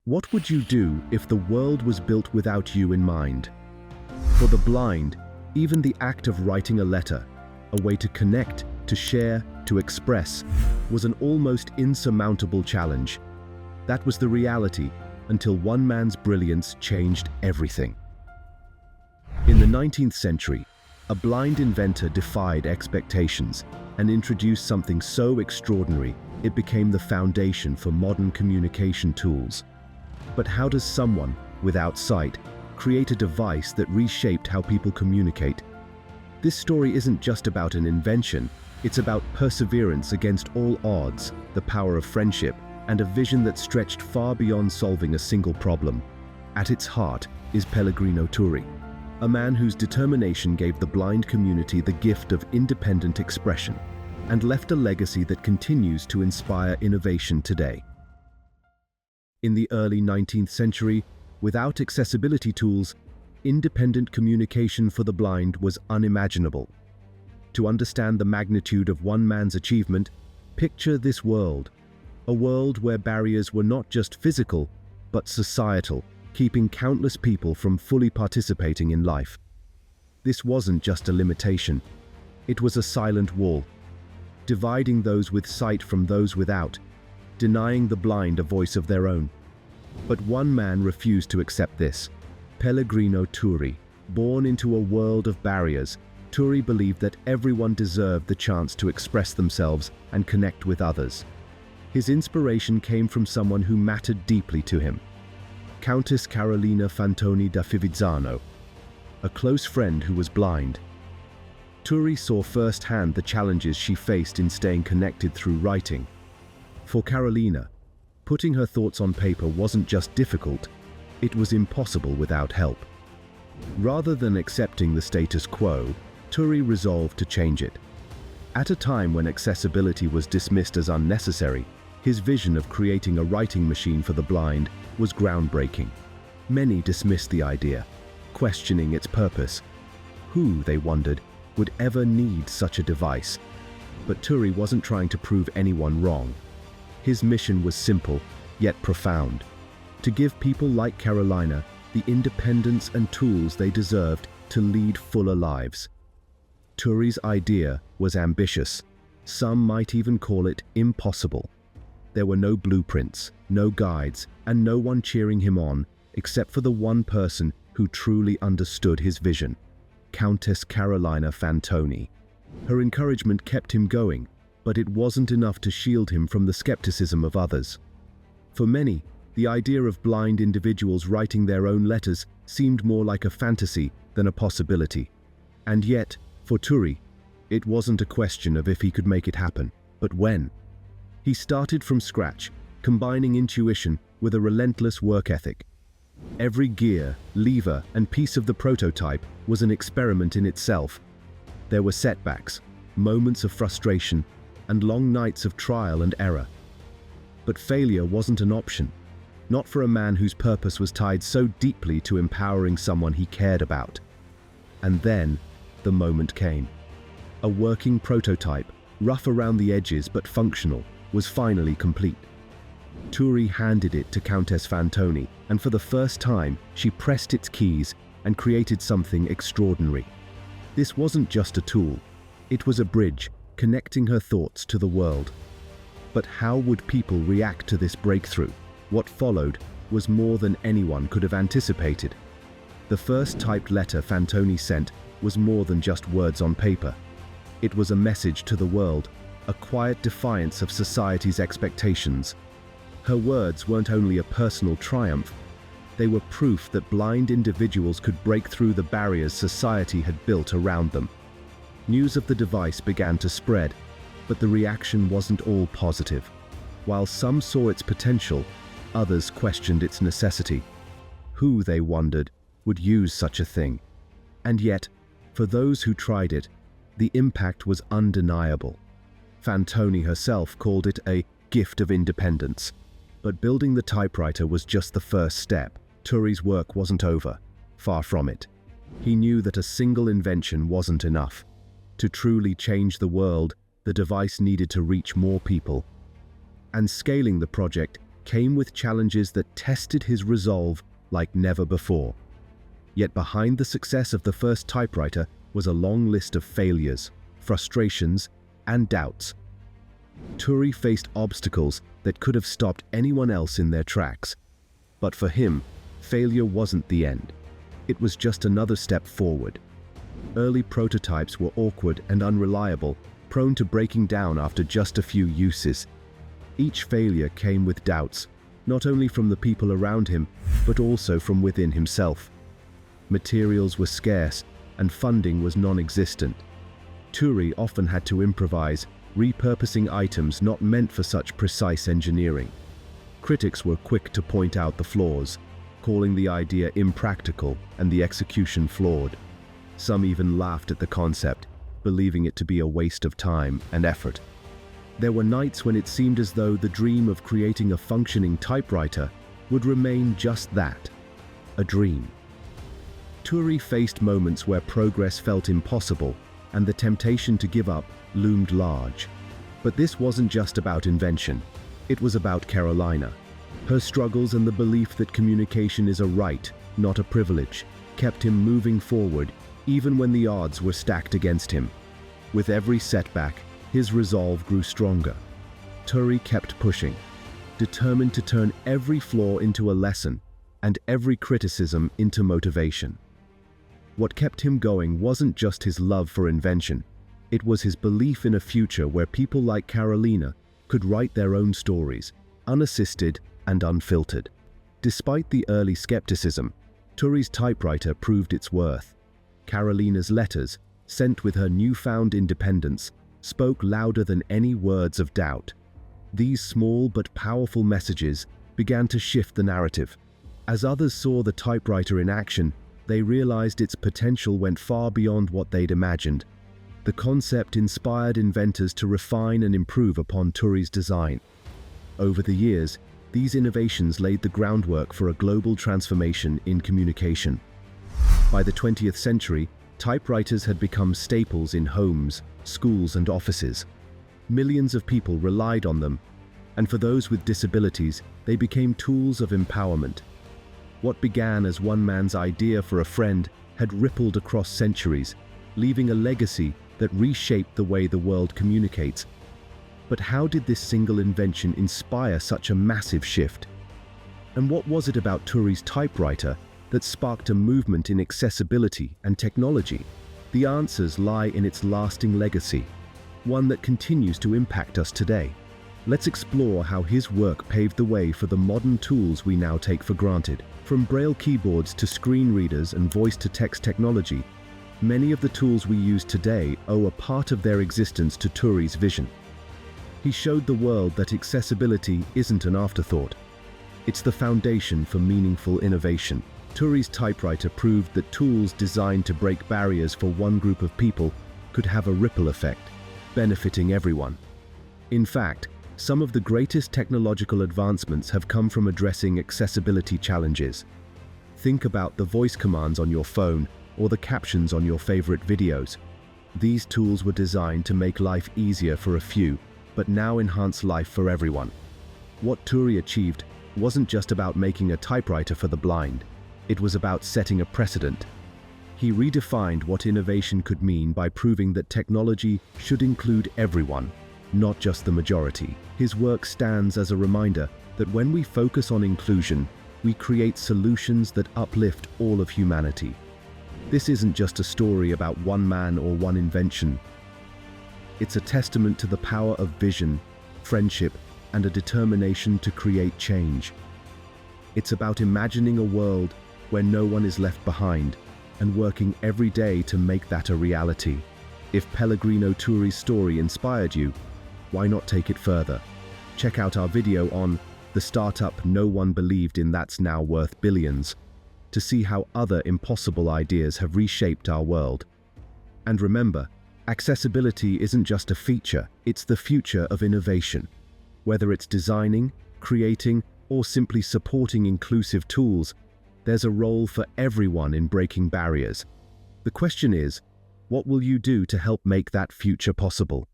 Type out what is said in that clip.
What would you do if the world was built without you in mind? For the blind, even the act of writing a letter, a way to connect, to share, to express, was an almost insurmountable challenge. That was the reality until one man's brilliance changed everything. In the 19th century, a blind inventor defied expectations and introduced something so extraordinary it became the foundation for modern communication tools. But how does someone, without sight, create a device that reshaped how people communicate? This story isn't just about an invention, it's about perseverance against all odds, the power of friendship, and a vision that stretched far beyond solving a single problem. At its heart is Pellegrino Turri, a man whose determination gave the blind community the gift of independent expression and left a legacy that continues to inspire innovation today. In the early 19th century, without accessibility tools, independent communication for the blind was unimaginable. To understand the magnitude of one man's achievement, picture this world, a world where barriers were not just physical, but societal, keeping countless people from fully participating in life. This wasn't just a limitation, it was a silent wall, dividing those with sight from those without, denying the blind a voice of their own. But one man refused to accept this: Pellegrino Turri. Born into a world of barriers, Turri believed that everyone deserved the chance to express themselves and connect with others. His inspiration came from someone who mattered deeply to him: Countess Carolina Fantoni da Fivizzano, a close friend who was blind. Turri saw firsthand the challenges she faced in staying connected through writing. For Carolina, putting her thoughts on paper wasn't just difficult, it was impossible without help. Rather than accepting the status quo, Turri resolved to change it. At a time when accessibility was dismissed as unnecessary, his vision of creating a writing machine for the blind was groundbreaking. Many dismissed the idea, questioning its purpose. Who, they wondered, would ever need such a device? But Turri wasn't trying to prove anyone wrong. His mission was simple, yet profound: to give people like Carolina the independence and tools they deserved to lead fuller lives. Turri's idea was ambitious. Some might even call it impossible. There were no blueprints, no guides, and no one cheering him on except for the one person who truly understood his vision: Countess Carolina Fantoni. Her encouragement kept him going, but it wasn't enough to shield him from the skepticism of others. For many, the idea of blind individuals writing their own letters seemed more like a fantasy than a possibility. And yet, for Turri, it wasn't a question of if he could make it happen, but when. He started from scratch, combining intuition with a relentless work ethic. Every gear, lever, and piece of the prototype was an experiment in itself. There were setbacks, moments of frustration, and long nights of trial and error. But failure wasn't an option, not for a man whose purpose was tied so deeply to empowering someone he cared about. And then, the moment came. A working prototype, rough around the edges but functional, was finally complete. Turri handed it to Countess Fantoni, and for the first time, she pressed its keys and created something extraordinary. This wasn't just a tool, it was a bridge connecting her thoughts to the world. But how would people react to this breakthrough? What followed was more than anyone could have anticipated. The first typed letter Fantoni sent was more than just words on paper. It was a message to the world, a quiet defiance of society's expectations. Her words weren't only a personal triumph, they were proof that blind individuals could break through the barriers society had built around them. News of the device began to spread, but the reaction wasn't all positive. While some saw its potential, others questioned its necessity. Who, they wondered, would use such a thing? And yet, for those who tried it, the impact was undeniable. Fantoni herself called it a gift of independence. But building the typewriter was just the first step. Turri's work wasn't over, far from it. He knew that a single invention wasn't enough. To truly change the world, the device needed to reach more people. And scaling the project came with challenges that tested his resolve like never before. Yet behind the success of the first typewriter was a long list of failures, frustrations, and doubts. Turri faced obstacles that could have stopped anyone else in their tracks. But for him, failure wasn't the end. It was just another step forward. Early prototypes were awkward and unreliable, prone to breaking down after just a few uses. Each failure came with doubts, not only from the people around him, but also from within himself. Materials were scarce, and funding was non-existent. Turri often had to improvise, repurposing items not meant for such precise engineering. Critics were quick to point out the flaws, calling the idea impractical and the execution flawed. Some even laughed at the concept, believing it to be a waste of time and effort. There were nights when it seemed as though the dream of creating a functioning typewriter would remain just that, a dream. Turri faced moments where progress felt impossible and the temptation to give up loomed large. But this wasn't just about invention. It was about Carolina. Her struggles and the belief that communication is a right, not a privilege, kept him moving forward even when the odds were stacked against him. With every setback, his resolve grew stronger. Turri kept pushing, determined to turn every flaw into a lesson and every criticism into motivation. What kept him going wasn't just his love for invention. It was his belief in a future where people like Carolina could write their own stories, unassisted and unfiltered. Despite the early skepticism, Turri's typewriter proved its worth. Carolina's letters, sent with her newfound independence, spoke louder than any words of doubt. These small but powerful messages began to shift the narrative. As others saw the typewriter in action, they realized its potential went far beyond what they'd imagined. The concept inspired inventors to refine and improve upon Turri's design. Over the years, these innovations laid the groundwork for a global transformation in communication. By the 20th century, typewriters had become staples in homes, schools, and offices. Millions of people relied on them, and for those with disabilities, they became tools of empowerment. What began as one man's idea for a friend had rippled across centuries, leaving a legacy that reshaped the way the world communicates. But how did this single invention inspire such a massive shift? And what was it about Turri's typewriter that sparked a movement in accessibility and technology? The answers lie in its lasting legacy, one that continues to impact us today. Let's explore how his work paved the way for the modern tools we now take for granted. From braille keyboards to screen readers and voice-to-text technology, many of the tools we use today owe a part of their existence to Turri's vision. He showed the world that accessibility isn't an afterthought. It's the foundation for meaningful innovation. Turri's typewriter proved that tools designed to break barriers for one group of people could have a ripple effect, benefiting everyone. In fact, some of the greatest technological advancements have come from addressing accessibility challenges. Think about the voice commands on your phone or the captions on your favorite videos. These tools were designed to make life easier for a few, but now enhance life for everyone. What Turri achieved wasn't just about making a typewriter for the blind. It was about setting a precedent. He redefined what innovation could mean by proving that technology should include everyone, not just the majority. His work stands as a reminder that when we focus on inclusion, we create solutions that uplift all of humanity. This isn't just a story about one man or one invention. It's a testament to the power of vision, friendship, and a determination to create change. It's about imagining a world where no one is left behind and working every day to make that a reality. If Pellegrino Turri's story inspired you, why not take it further? Check out our video on the startup no one believed in that's now worth billions to see how other impossible ideas have reshaped our world. And remember, accessibility isn't just a feature, it's the future of innovation. Whether it's designing, creating, or simply supporting inclusive tools, there's a role for everyone in breaking barriers. The question is, what will you do to help make that future possible?